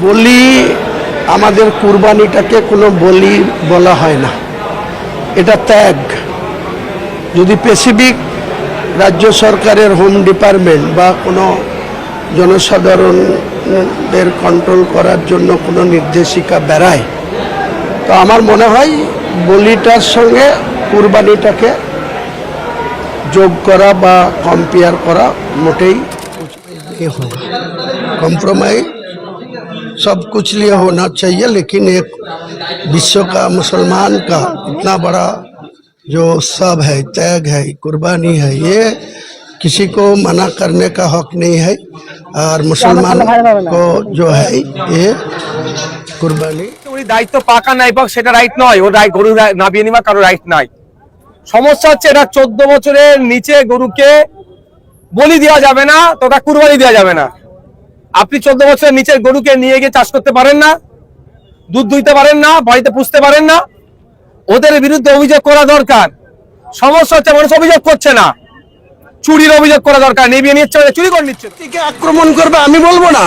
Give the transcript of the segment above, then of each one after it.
বলি আমাদের কুরবানিটাকে কোনো বলি বলা হয় না, এটা ত্যাগ। যদি স্পেসিফিক রাজ্য সরকারের হোম ডিপার্টমেন্ট বা কোনো জনসাধারণদের কন্ট্রোল করার জন্য কোনো নির্দেশিকা বেরায়, তো আমার মনে হয় বলিটার সঙ্গে কুরবানিটাকে যোগ করা বা কম্পেয়ার করা মোটেই होगा। कॉम्प्रोमाइज सब कुछ लिए होना चाहिए, लेकिन एक विश्व का मुसलमान का इतना बड़ा जो उत्सव है, त्याग है, कुर्बानी है, ये किसी को मना करने का हक नहीं है। और मुसलमान को जो है ये कुर्बानी দায়িত্ব পাকা নাই পাক সেটা রাইট নয়, ও গরু নাবিয়ে নিবা কারো রাইট নাই। সমস্যা হচ্ছে এটা 14 বছরের নিচে গরুকে বলি দেওয়া যাবে না, তথা কুরবানি দেওয়া যাবে না। আপনি 14 বছরের নিচের গরুকে নিয়ে গিয়ে চাষ করতে পারেন না, দুধ দুইতে পারেন না, বাড়িতে পুষতে পারেন না, ওদের বিরুদ্ধে অভিযোগ করা দরকার। সমস্যা হচ্ছে মানুষ অভিযোগ করছে না, চুরির অভিযোগ করা দরকার। নিয়ে নিচ্ছে, চুরি করে নিচ্ছে, আক্রমণ করবে আমি বলবো না।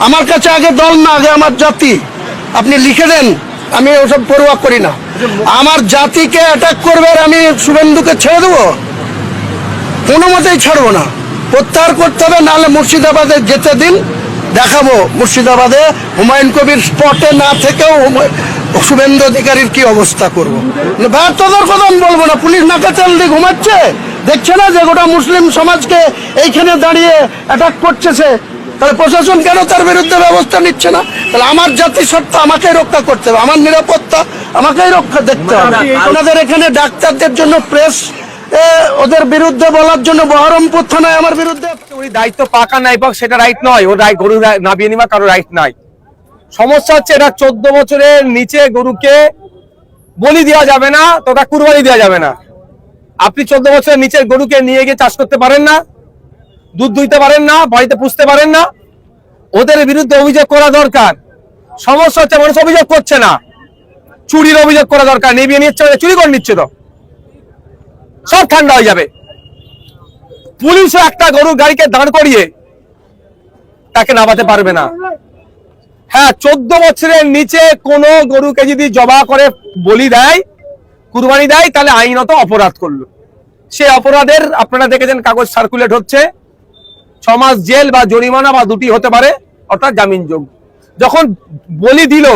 আমার কাছে আগে দল না, আগে আমার জাতি। আপনি লিখে দেন, আমি ওসব পরোয়া করি না। আমার জাতিকে অ্যাটাক করবে আর আমি শুভেন্দুকে ছেড়ে দেবো? কোনো মতেই ছাড়বো না, প্রত্যাহার করতে হবে। নাহলে মুর্শিদাবাদে যেতে দিন, দেখাবো মুর্শিদাবাদে হুমায়ুন কবির স্পটে না থেকেও শুভেন্দু অধিকারীর কি অবস্থা করবো। ব্যর্থতার কথা আমি বলবো না। পুলিশ নাকা চাল দিয়ে ঘুমাচ্ছে, দেখছে না যে গোটা মুসলিম সমাজকে এইখানে দাঁড়িয়ে অ্যাটাক করছে? তাহলে প্রশাসন কেন তার বিরুদ্ধে ব্যবস্থা নিচ্ছে না? তাহলে আমার জাতি সত্তা আমাকেই রক্ষা করতে হবে, আমার নিরাপত্তা আমাকেই রক্ষা দেখতে হবে। ওনাদের এখানে ডাক্তারদের জন্য প্রেস ওদের বিরুদ্ধে বলার জন্য বহরমপুর থানায় আমার বিরুদ্ধে দায়িত্ব পাকা নাই পাক সেটা রাইট নয়, ও গরু নাবিয়ে নিবা কারো রাইট নাই। সমস্যা হচ্ছে এটা 14 বছরের নিচে গরুকে বলি দেওয়া যাবে না, তথা কুরবানি দেওয়া যাবে না। আপনি 14 বছরের নিচের গরুকে নিয়ে গিয়ে চাষ করতে পারেন না, দুধ দুইতে পারেন না, বাড়িতে পুষতে পারেন না, ওদের বিরুদ্ধে অভিযোগ করা দরকার। সমস্যা হচ্ছে মানুষ অভিযোগ করছে না, চুরির অভিযোগ করা দরকার। নিয়ে নিচ্ছে, চুরি করে নিচ্ছে, তো সব ঠান্ডা হয়ে যাবে। পুলিশও একটা গরুর গাড়িকে দাঁড় করিয়ে তাকে নামাতে পারবে না। হ্যাঁ, 14 বছরের নিচে কোনো গরুকে যদি জবা করে বলি দেয়, কুরবানি দেয়, তাহলে আইনত অপরাধ করলো। সে অপরাধের আপনারা দেখেছেন কাগজ সার্কুলেট হচ্ছে, 6 মাস জেল বা জরিমানা বা দুটি হতে পারে, অর্থাৎ জামিনযোগ্য। যখন বলি দিল,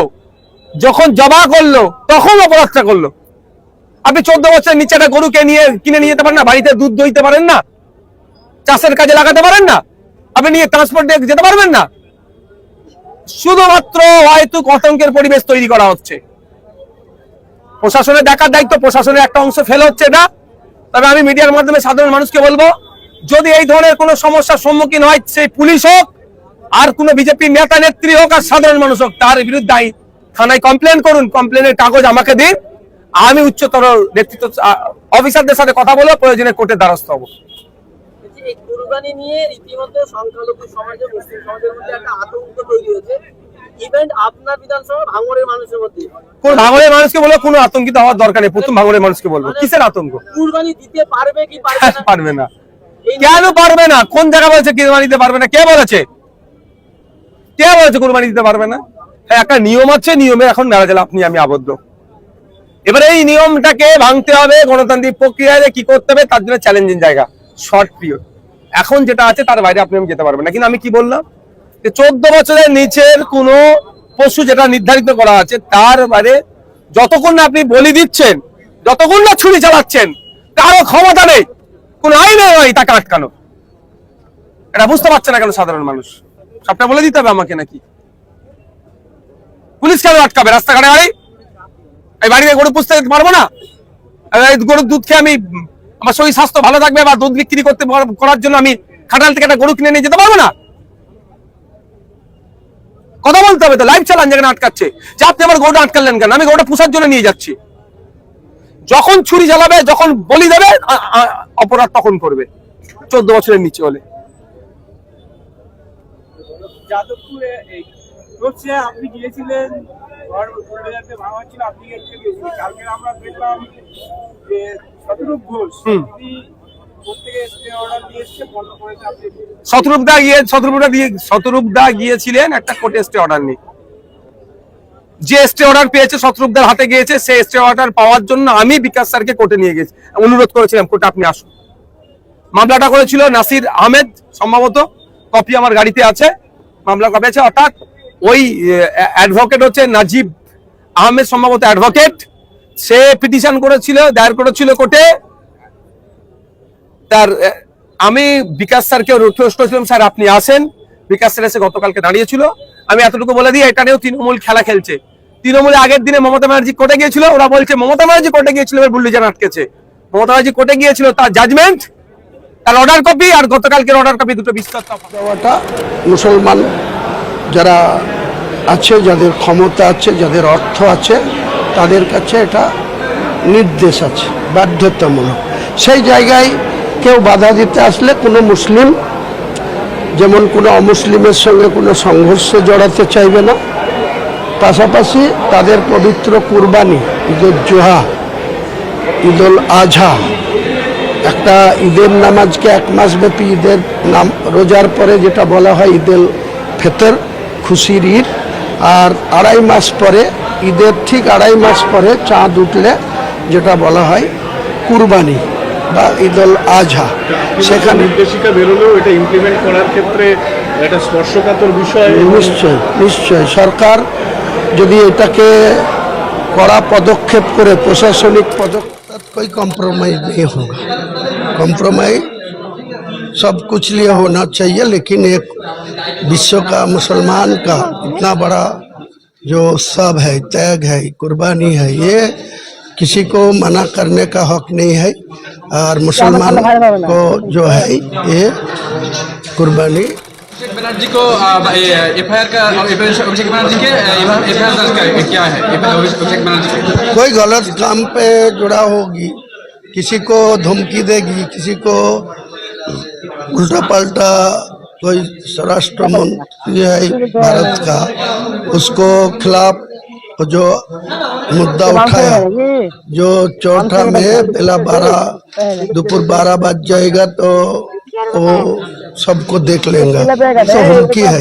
যখন জবা করলো, তখন অপরাধটা করলো। আপনি 14 বছরের নিচে একটা গরুকে নিয়ে কিনে নিয়ে যেতে পারেন না, বাড়িতে দুধ দইতে পারেন না, চাষের কাজে লাগাতে পারেন না, আপনি নিয়ে ট্রান্সপোর্ট দিয়ে যেতে পারবেন না। শুধুমাত্র হয়তো আতঙ্কের পরিবেশ তৈরি করা হচ্ছে। প্রশাসনের দেখার দায়িত্ব, প্রশাসনের একটা অংশ ফেল হচ্ছে এটা। তবে আমি মিডিয়ার মাধ্যমে সাধারণ মানুষকে বলবো, যদি এই ধরনের কোনো সমস্যার সম্মুখীন হয়, সেই পুলিশ হোক আর কোনো বিজেপি নেতা নেত্রী হোক আর সাধারণ মানুষ হোক, তার বিরুদ্ধে থানায় কমপ্লেন করুন। কমপ্লেনের কাগজ আমাকে দিন, আমি উচ্চতর নেতৃত্ব অফিসারদের সাথে কথা বলবো, প্রয়োজনে কোর্টের দ্বারস্থ হবো। কুরবানি নিয়ে রীতিমতো সংখ্যালঘু সমাজে, মুসলিম সমাজের মধ্যে একটা আতঙ্ক তৈরি হয়েছে। ইভেন আপনার বিধানসভা ভাঙড়ের মানুষের মধ্যে, কোন ভাঙড়ের মানুষকে বলবো কোনো আতঙ্কিত হওয়ার দরকার নেই। প্রথম ভাঙড়ের মানুষকে বলবো, কিসের আতঙ্ক? কুরবানি দিতে পারবে কি পারবে না? কেন পারবে না? কোন জায়গা বলেছে কুরবানি দিতে পারবে না? কে বলেছে? কে বলেছে কুরবানি দিতে পারবে না? হ্যাঁ, একটা নিয়ম আছে, নিয়মে এখন মেলা গেলে আপনি আমি আবদ্ধ। এবারে এই নিয়মটাকে ভাঙতে হবে, গণতান্ত্রিক প্রক্রিয়ায় কি করতে হবে তার জন্য চ্যালেঞ্জিং জায়গা, শর্ট পিরিয়ড। এখন যেটা আছে তার বাইরে আপনি আমি যেতে পারবেন না। কিন্তু আমি কি বললাম, যে 14 বছরের নিচের কোনো পশু যেটা নির্ধারিত করা আছে তার বাইরে যতক্ষণ না আপনি বলি দিচ্ছেন, যতক্ষণ না ছুরি চালাচ্ছেন, কারো ক্ষমতা নেই, কোন আইনে নয় তাকে আটকানো। এটা বুঝতে পারছে না কেন সাধারণ মানুষ? সবটা বলে দিতে হবে আমাকে নাকি? পুলিশ কেন আটকাবে? রাস্তাঘাটে গাড়ি, এই বাড়িতে গরু পুষতে পারবো না? গরুর দুধ খেয়ে আমি আমার শরীর স্বাস্থ্য ভালো থাকবে বা দুধ বিক্রি করার জন্য আমি খাটাল থেকে একটা গরু কিনে নিয়ে যেতে পারবো না? কথা বলতে হবে তো। লাইভ চালান যেখানে আটকাচ্ছে, যে আপনি আমার গরুটা আটকালেন কেন? আমি গরুটা পুষার জন্য নিয়ে যাচ্ছি। যখন ছুরি জ্বালাবে, যখন বলি দেবে, অপরাধ তখন করবে 14 বছরের নিচে হলে। যাদবপুরে আপনি গিয়েছিলেন, কালকে আমরা দেখলাম যে শতরূপ ঘোষ প্রত্যেকে স্টে অর্ডার দিয়ে এসছে বন্ধ করেছে আপনি শতরূপদা গিয়েছিলেন একটা কোর্টে স্টে অর্ডার নিয়ে। যে স্টে অর্ডার পেয়েছে শতরূপদার হাতে গিয়েছে, সেই স্টে অর্ডার পাওয়ার জন্য আমি বিকাশ স্যারকে কোর্টে নিয়ে গেছি, অনুরোধ করেছিলাম কোর্টে আপনি আসুন। মামলাটা করেছিল নাসির আহমেদ, সম্ভবত কপি আমার গাড়িতে আছে, মামলা কপি আছে। অর্থাৎ ওই অ্যাডভোকেট হচ্ছে নাজিব আহমেদ, সম্ভবত অ্যাডভোকেট, সে পিটিশন করেছিল, দায়ের করেছিল কোর্টে। তার আমি বিকাশ স্যারকে রিকোয়েস্ট করেছিলাম, স্যার আপনি আসেন। বিকাশ স্যার এসে গতকালকে দাঁড়িয়েছিল। আমি এতটুকু বলে দিই, এটা নিয়েও তৃণমূল খেলা খেলছে। তৃণমূলে আগের দিনে মমতা ব্যানার্জি কোর্টে গিয়েছিল, ওরা বলছে মমতা ব্যানার্জি কোর্টে গিয়েছিল, এবার বুল্লিজান আটকেছে। মমতা ব্যানার্জি কোর্টে গিয়েছিল, তার জাজমেন্ট, তার অর্ডার কপি আর গতকালকের অর্ডার কপি দুটো বিস্তর তফাৎ। দেওয়াটা মুসলমান যারা আছে, যাদের ক্ষমতা আছে, যাদের অর্থ আছে, তাদের কাছে এটা নির্দেশ আছে, বাধ্যতামূলক। সেই জায়গায় কেউ বাধা দিতে আসলে কোনো মুসলিম যেমন কোনো অমুসলিমের সঙ্গে কোনো সংঘর্ষে জড়াতে চাইবে না। পাশাপাশি তাদের পবিত্র কুরবানি, ঈদুল জোহা, ঈদুল আজহা, একটা ঈদের নামাজকে এক মাস ব্যাপী ঈদের নাম রোজার পরে যেটা বলা হয় ঈদুল ফিতর, খুশির ঈদ, আর 2.5 মাস পরে ঈদের ঠিক 2.5 মাস পরে চাঁদ উঠলে যেটা বলা হয় কুরবানি বা ঈদুল আজহা। সেখানে নির্দেশিকা বেরোলেও এটা ইমপ্লিমেন্ট করার ক্ষেত্রে একটা স্পর্শকাতর বিষয়। নিশ্চয় নিশ্চয় সরকার যদি এটাকে কড়া পদক্ষেপ করে প্রশাসনিক পদক্ষেপ, कोई कॉम्प्रोमाइज नहीं होगा। कॉम्प्रोमाइज सब कुछ लिए होना चाहिए, लेकिन एक विश्व का मुसलमान का इतना बड़ा जो उत्सव है, त्याग है, कुर्बानी है, ये किसी को मना करने का हक नहीं है। और मुसलमान को जो है ये कुर्बानी अभिषेक बनर्जी को एफआईआर का अभिषेक बनर्जी के एफआईआर दर्ज क्या है अभिषेक बनर्जी के? कोई गलत काम पे जुड़ा होगी, किसी को धमकी देगी, किसी को उल्टा पलटा कोई स्वराष्ट्र मंत्री है भारत का, उसको खिलाफ जो मुद्दा उठाया, जो चौथा में पहला 12 दोपहर 12 बज जाएगा तो वो सबको देख लेंगे। तो हुमकी है।